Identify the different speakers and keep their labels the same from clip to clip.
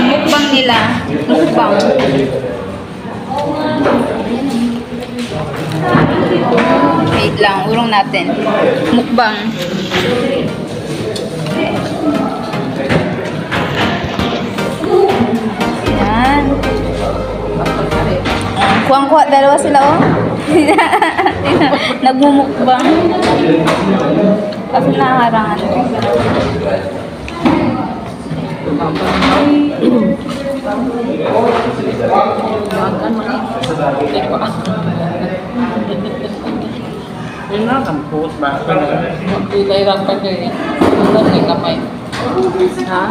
Speaker 1: Mukbang nila. Mukbang. Wait lang, urong natin. Mukbang. Yan. Kuwang-kuwa, dalawa sila, oh. Nagmumukbang. Kasi nakaharangan.
Speaker 2: Ini kan post bahkan
Speaker 3: Di daerah pada ini, benar ngapain? Hah?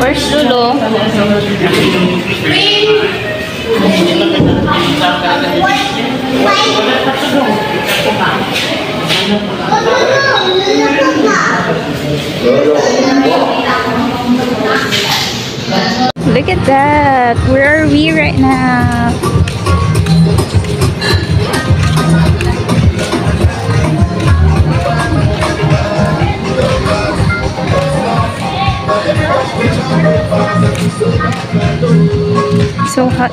Speaker 1: First dulu. Look at that. Where are we right now? So hot.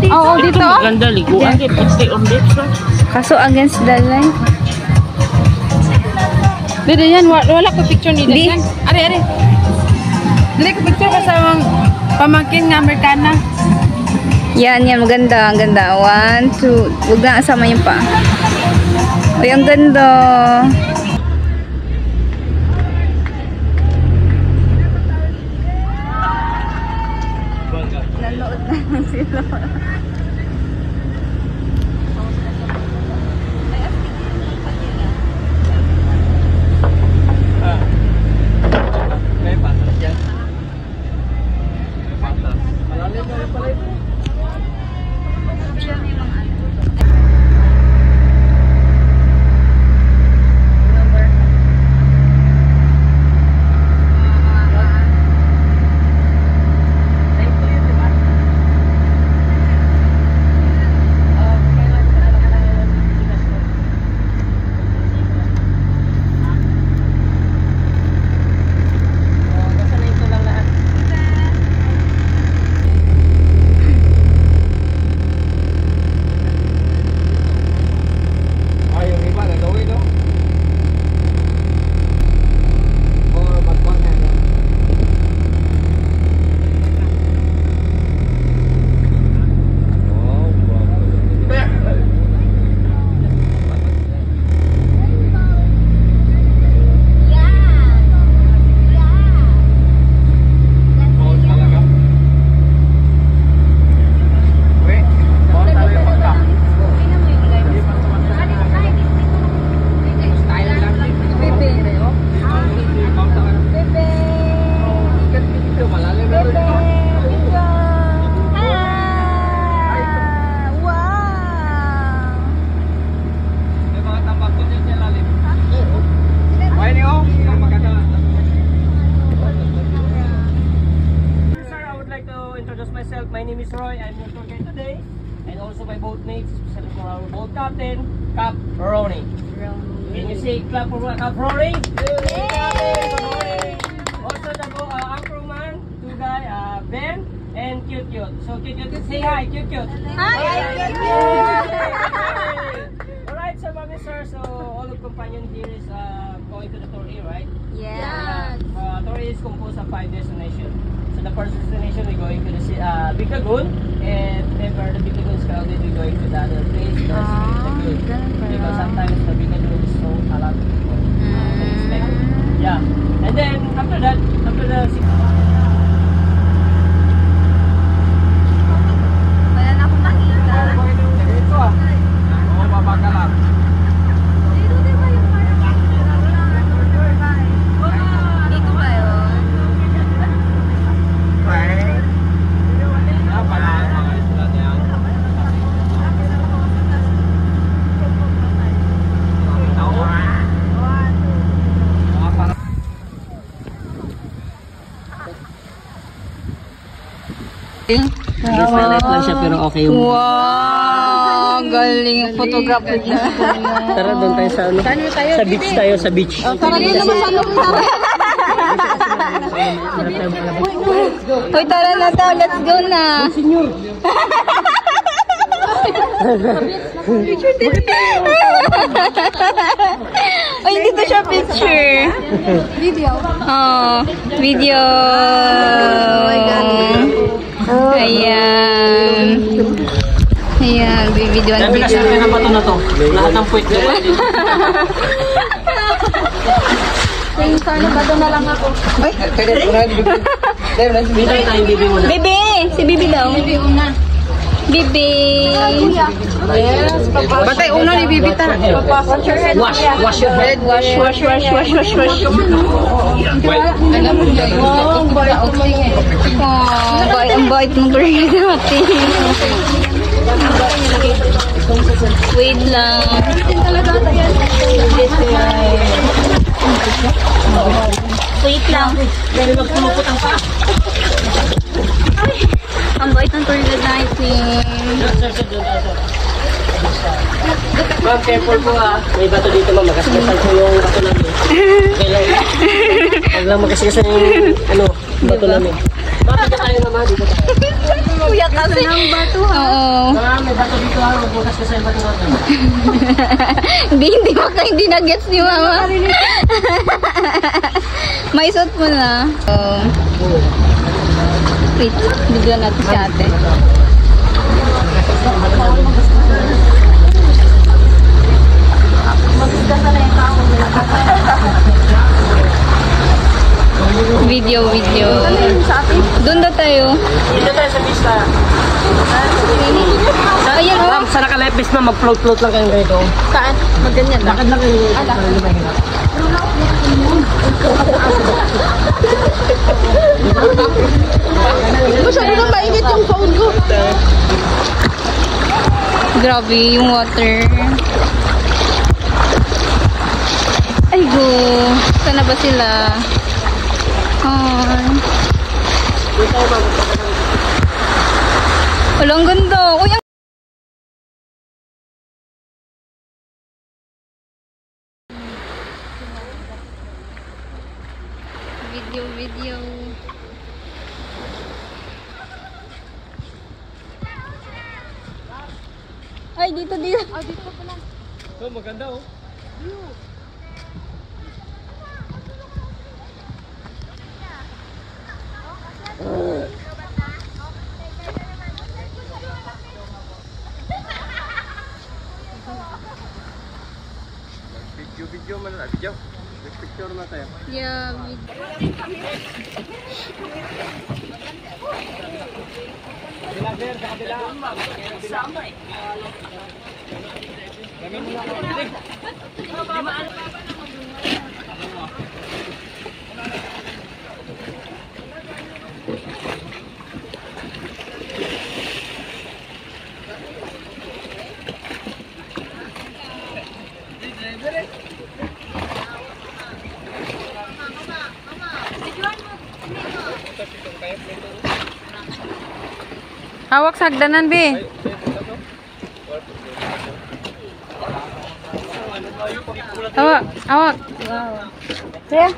Speaker 1: Oo, dito.
Speaker 3: Ganda liguan di pasti on dito.
Speaker 1: Kaso against the line.
Speaker 4: Dito yan, wala ko picture ni Dayan. Are. Dili ko picture kasama pamangkin nga Amerikana.
Speaker 1: Yan, maganda. Ang ganda. 1, 2. Huwag na asama yung pa. Uy, ang ganda. Nanood naman sila.
Speaker 2: My name is Roy. I'm your tour guide today, and also my boat mates, especially for our boat captain, Cap Ronnie. Can you say clap for Cap Ronnie? Also the anchorman, two guy, Ben and Cute. So Cute, say hi, Cute.
Speaker 1: Hi,
Speaker 2: Alright, so mami sir, so all of companion here is going to the tour A, right?
Speaker 1: Yeah.
Speaker 2: Tour A is composed of 5 destinations. So the first destination we're going to the Big Lagoon, and if the Big Lagoon is crowded, we're going to the other place, the Secret Lagoon. Because sometimes the Big Lagoon is so a lot of people. Yeah. And then after that, after the Light lang siya pero okay yung...
Speaker 1: Wow! Galing yung photographer niya.
Speaker 2: Tara, doon tayo sa ano? Sa beach tayo, sa beach.
Speaker 1: Tara dito naman sa loob. Hoy, tara na to. Let's go na. Ay, dito siya picture. Video? Oo, video. Ayan. Ayan, bibidyoan.
Speaker 2: Dami na sabi na bato na to. Lahat ng puwit ko.
Speaker 1: Sana bato na lang ako. Ay,
Speaker 2: Bintay tayong bibi muna.
Speaker 1: Bibi! Si Bibi daw. Bibi una. Bibi!
Speaker 4: Batay, uno ni Bibita.
Speaker 2: Wash your head.
Speaker 1: Wash. Oh, ang bait mong tuloy natin. Wait lang. Wait lang.
Speaker 2: Dahil magpulupot ang pa.
Speaker 1: Ang bait ng tour guide natin.
Speaker 2: Ma'am, careful po ah. May bato dito ma'am. Magkasigasan po yung bato namin. Okay lang. Huwag lang magkasigasan yung bato namin. Ma'am, dito tayo naman. Dito tayo.
Speaker 1: Kuya kasi. Ang bato ha. Oo.
Speaker 2: Ma'am, may bato dito ha. Magbukas ka sa yung bato natin.
Speaker 1: Hindi na-gets ni mama. May suot mo na. Wait, bigyan natin si ate. Video. Doon na tayo.
Speaker 2: Dito tayo sa pista.
Speaker 1: Ayan o.
Speaker 2: Ma'am, sa naka-life vest ma'am, mag-float lang kayong ganito.
Speaker 4: Saan? Magganyan lang.
Speaker 2: Lakad lang kayo.
Speaker 4: Masyado na mainit yung phone ko.
Speaker 1: Grabe yung water. Ay go. Sana ba sila? Ay. Walang ganda. Uy, ang... Video. Ay, dito.
Speaker 4: Dito pala.
Speaker 2: Oh, maganda oh. Video man na, video. Picture na tayo.
Speaker 1: Yeah,
Speaker 4: Hawak sa hagdanan, Bi. Hawak.
Speaker 1: Saya?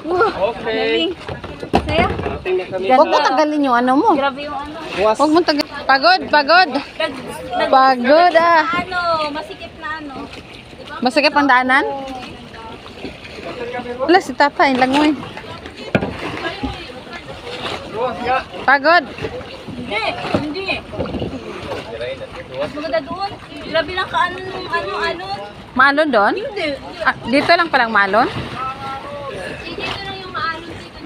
Speaker 2: Okay.
Speaker 1: Saya?
Speaker 4: Huwag mo tagalin yung ano mo.
Speaker 1: Grabe yung ano.
Speaker 4: Huwag mo tagalin. Pagod. Pagod ah.
Speaker 1: Masikip na ano.
Speaker 4: Masakit ang daanan? Wala, si Tapa. Yung lang mo eh. Pagod.
Speaker 1: Hindi. Mas maganda doon. Grabe lang ka ano.
Speaker 4: Maalon doon?
Speaker 1: Hindi.
Speaker 4: Ah, dito lang palang maalon?
Speaker 1: Dito lang yung maalon dito.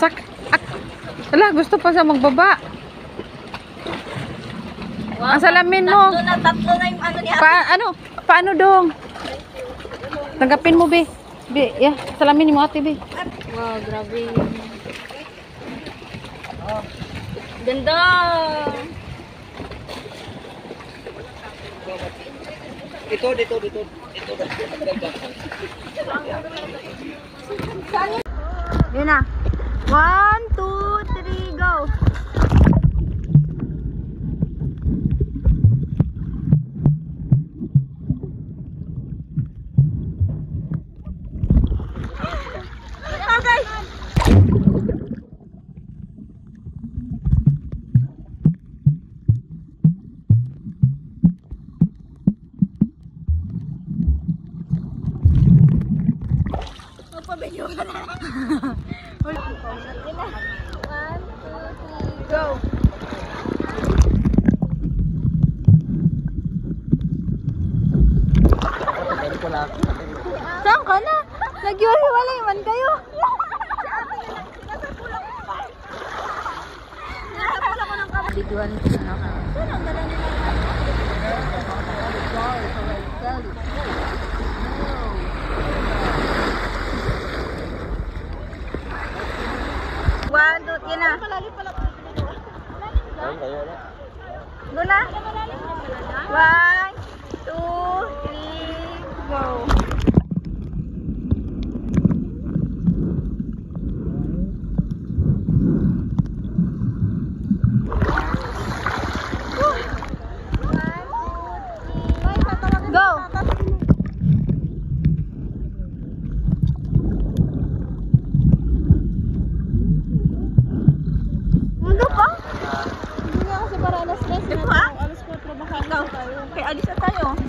Speaker 4: Sak. Wala, gusto pa sa magbaba.
Speaker 1: Wow,
Speaker 4: Ang salamin mo.
Speaker 1: Tatlo na yung ano ni ate.
Speaker 4: Paano dong? Tanggapin mo, Be. Be, yeah. Salamin mo, ate, Be.
Speaker 1: Wow, grabe. Ganda.
Speaker 2: Dito.
Speaker 1: Yun na. 1, 2, 3, go! Go! Saan ka na? Nag-iwalay man kayo. Biguan ko na ako. One, two, yun na. Go na. 1, 2, 3, go. Kaya alis na tayo.